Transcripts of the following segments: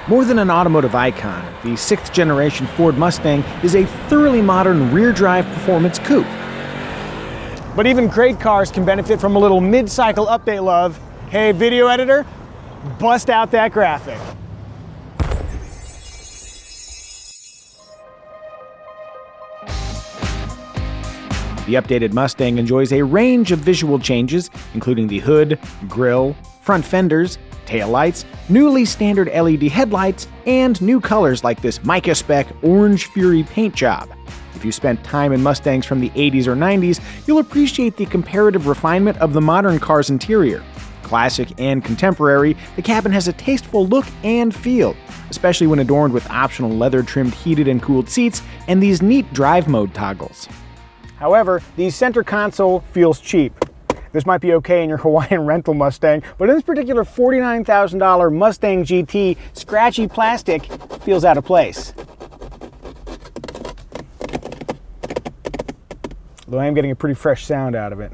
More than an automotive icon, the 6th generation Ford Mustang is a thoroughly modern rear-drive performance coupe. But even great cars can benefit from a little mid-cycle update love. Hey, video editor, bust out that graphic. The updated Mustang enjoys a range of visual changes, including the hood, grille, front fenders, taillights, newly standard LED headlights, and new colors like this Mica Spec Orange Fury paint job. If you spent time in Mustangs from the 80s or 90s, you'll appreciate the comparative refinement of the modern car's interior. Classic and contemporary, the cabin has a tasteful look and feel, especially when adorned with optional leather-trimmed heated and cooled seats and these neat drive mode toggles. However, the center console feels cheap. This might be okay in your Hawaiian rental Mustang, but in this particular $49,000 Mustang GT, scratchy plastic feels out of place. Though I am getting a pretty fresh sound out of it.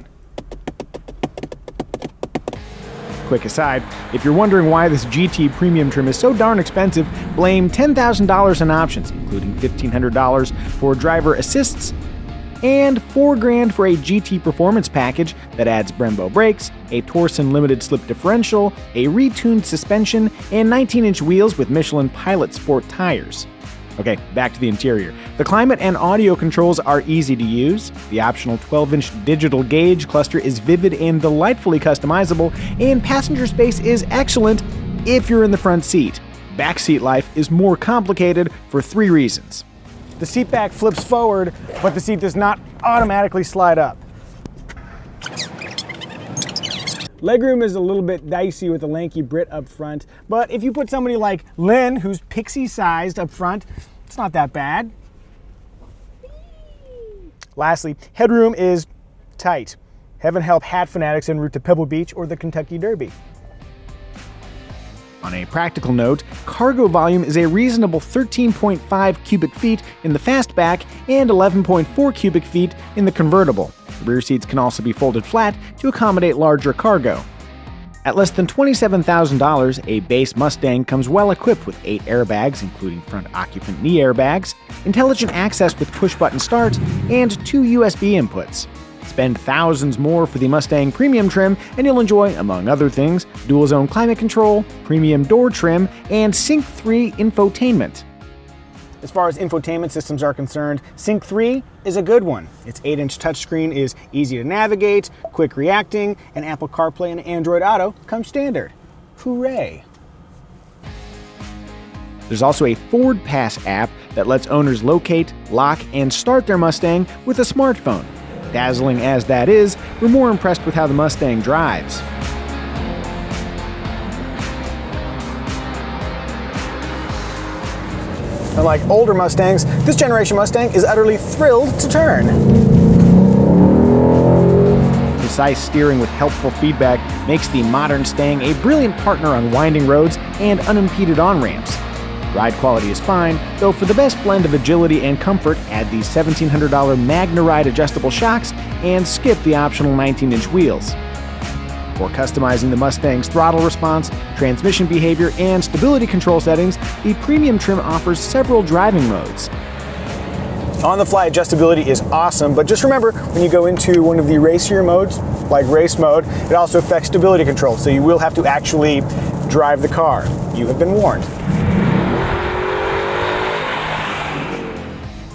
Quick aside, if you're wondering why this GT premium trim is so darn expensive, blame $10,000 in options, including $1,500 for driver assists, and $4,000 for a GT performance package that adds Brembo brakes, a Torsen limited slip differential, a retuned suspension, and 19-inch wheels with Michelin Pilot Sport tires. Okay, back to the interior. The climate and audio controls are easy to use. The optional 12-inch digital gauge cluster is vivid and delightfully customizable, and passenger space is excellent if you're in the front seat. Backseat life is more complicated for 3 reasons. The seat back flips forward, but the seat does not automatically slide up. Legroom is a little bit dicey with a lanky Brit up front, but if you put somebody like Lynn, who's pixie-sized up front, it's not that bad. Lastly, headroom is tight. Heaven help hat fanatics en route to Pebble Beach or the Kentucky Derby. On a practical note, cargo volume is a reasonable 13.5 cubic feet in the fastback and 11.4 cubic feet in the convertible. Rear seats can also be folded flat to accommodate larger cargo. At less than $27,000, a base Mustang comes well equipped with 8 airbags, including front occupant knee airbags, intelligent access with push-button start, and 2 USB inputs. Spend thousands more for the Mustang Premium trim, and you'll enjoy, among other things, dual-zone climate control, premium door trim, and Sync 3 infotainment. As far as infotainment systems are concerned, Sync 3 is a good one. Its 8-inch touchscreen is easy to navigate, quick reacting, and Apple CarPlay and Android Auto come standard. Hooray! There's also a Ford Pass app that lets owners locate, lock, and start their Mustang with a smartphone. Dazzling as that is, we're more impressed with how the Mustang drives. Unlike older Mustangs, this generation Mustang is utterly thrilled to turn. Precise steering with helpful feedback makes the modern Stang a brilliant partner on winding roads and unimpeded on-ramps. Ride quality is fine, though for the best blend of agility and comfort, add the $1,700 Magna Ride adjustable shocks and skip the optional 19-inch wheels. For customizing the Mustang's throttle response, transmission behavior, and stability control settings, the premium trim offers several driving modes. On-the-fly adjustability is awesome, but just remember, when you go into one of the racier modes, like race mode, it also affects stability control, so you will have to actually drive the car. You have been warned.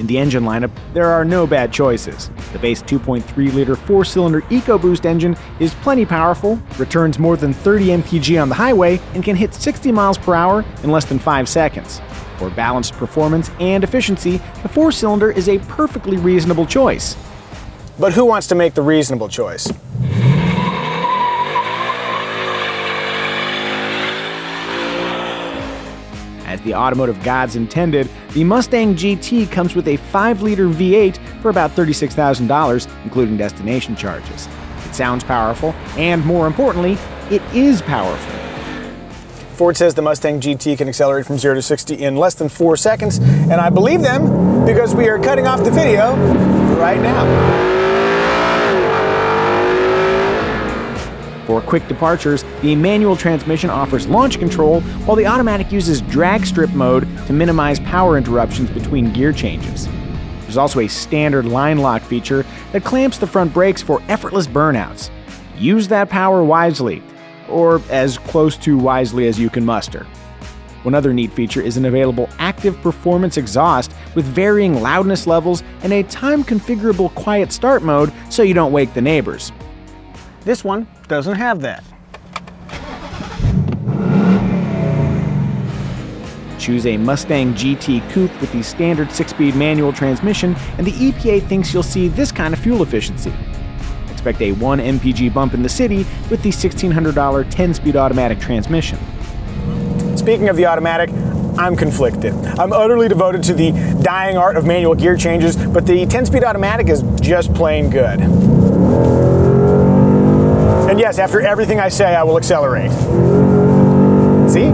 In the engine lineup, there are no bad choices. The base 2.3-liter 4-cylinder EcoBoost engine is plenty powerful, returns more than 30 mpg on the highway, and can hit 60 miles per hour in less than 5 seconds. For balanced performance and efficiency, the 4-cylinder is a perfectly reasonable choice. But who wants to make the reasonable choice? As the automotive gods intended, the Mustang GT comes with a 5-liter V8 for about $36,000, including destination charges. It sounds powerful, and more importantly, it is powerful. Ford says the Mustang GT can accelerate from 0 to 60 in less than 4 seconds, and I believe them because we are cutting off the video right now. For quick departures, the manual transmission offers launch control, while the automatic uses drag strip mode to minimize power interruptions between gear changes. There's also a standard line lock feature that clamps the front brakes for effortless burnouts. Use that power wisely, or as close to wisely as you can muster. One other neat feature is an available active performance exhaust with varying loudness levels and a time-configurable quiet start mode so you don't wake the neighbors. This one doesn't have that. Choose a Mustang GT Coupe with the standard 6-speed manual transmission, and the EPA thinks you'll see this kind of fuel efficiency. Expect a 1 mpg bump in the city with the $1,600 10-speed automatic transmission. Speaking of the automatic, I'm conflicted. I'm utterly devoted to the dying art of manual gear changes, but the 10-speed automatic is just plain good. And yes, after everything I say, I will accelerate. See?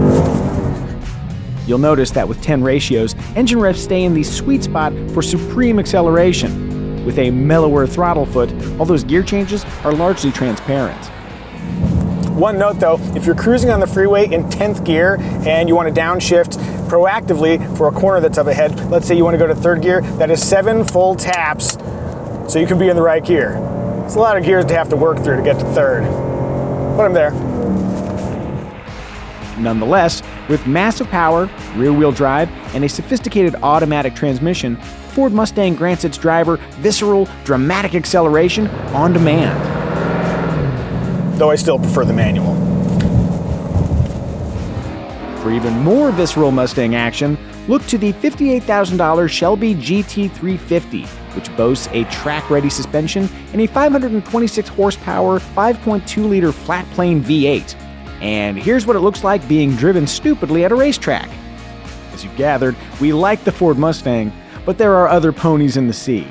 You'll notice that with 10 ratios, engine revs stay in the sweet spot for supreme acceleration. With a mellower throttle foot, all those gear changes are largely transparent. One note though, if you're cruising on the freeway in 10th gear and you want to downshift proactively for a corner that's up ahead, let's say you want to go to 3rd gear, that is 7 full taps so you can be in the right gear. It's a lot of gears to have to work through to get to 3rd, but I'm there. Nonetheless, with massive power, rear-wheel drive, and a sophisticated automatic transmission, Ford Mustang grants its driver visceral, dramatic acceleration on demand. Though I still prefer the manual. For even more visceral Mustang action, look to the $58,000 Shelby GT350, which boasts a track-ready suspension and a 526 horsepower, 5.2-liter flat-plane V8. And here's what it looks like being driven stupidly at a racetrack. As you've gathered, we like the Ford Mustang, but there are other ponies in the sea.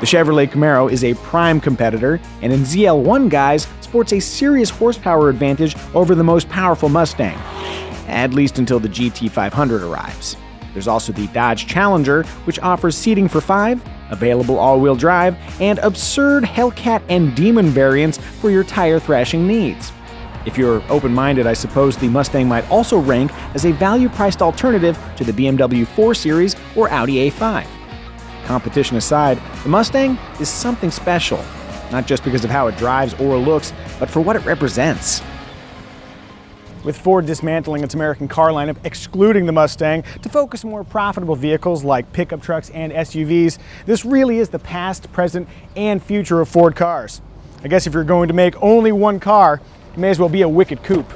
The Chevrolet Camaro is a prime competitor, and in ZL1 guise, sports a serious horsepower advantage over the most powerful Mustang, at least until the GT500 arrives. There's also the Dodge Challenger, which offers seating for 5, available all-wheel drive, and absurd Hellcat and Demon variants for your tire thrashing needs. If you're open-minded, I suppose the Mustang might also rank as a value-priced alternative to the BMW 4 Series or Audi A5. Competition aside, the Mustang is something special, not just because of how it drives or looks, but for what it represents. With Ford dismantling its American car lineup, excluding the Mustang, to focus on more profitable vehicles like pickup trucks and SUVs, this really is the past, present, and future of Ford cars. I guess if you're going to make only one car, it may as well be a wicked coupe.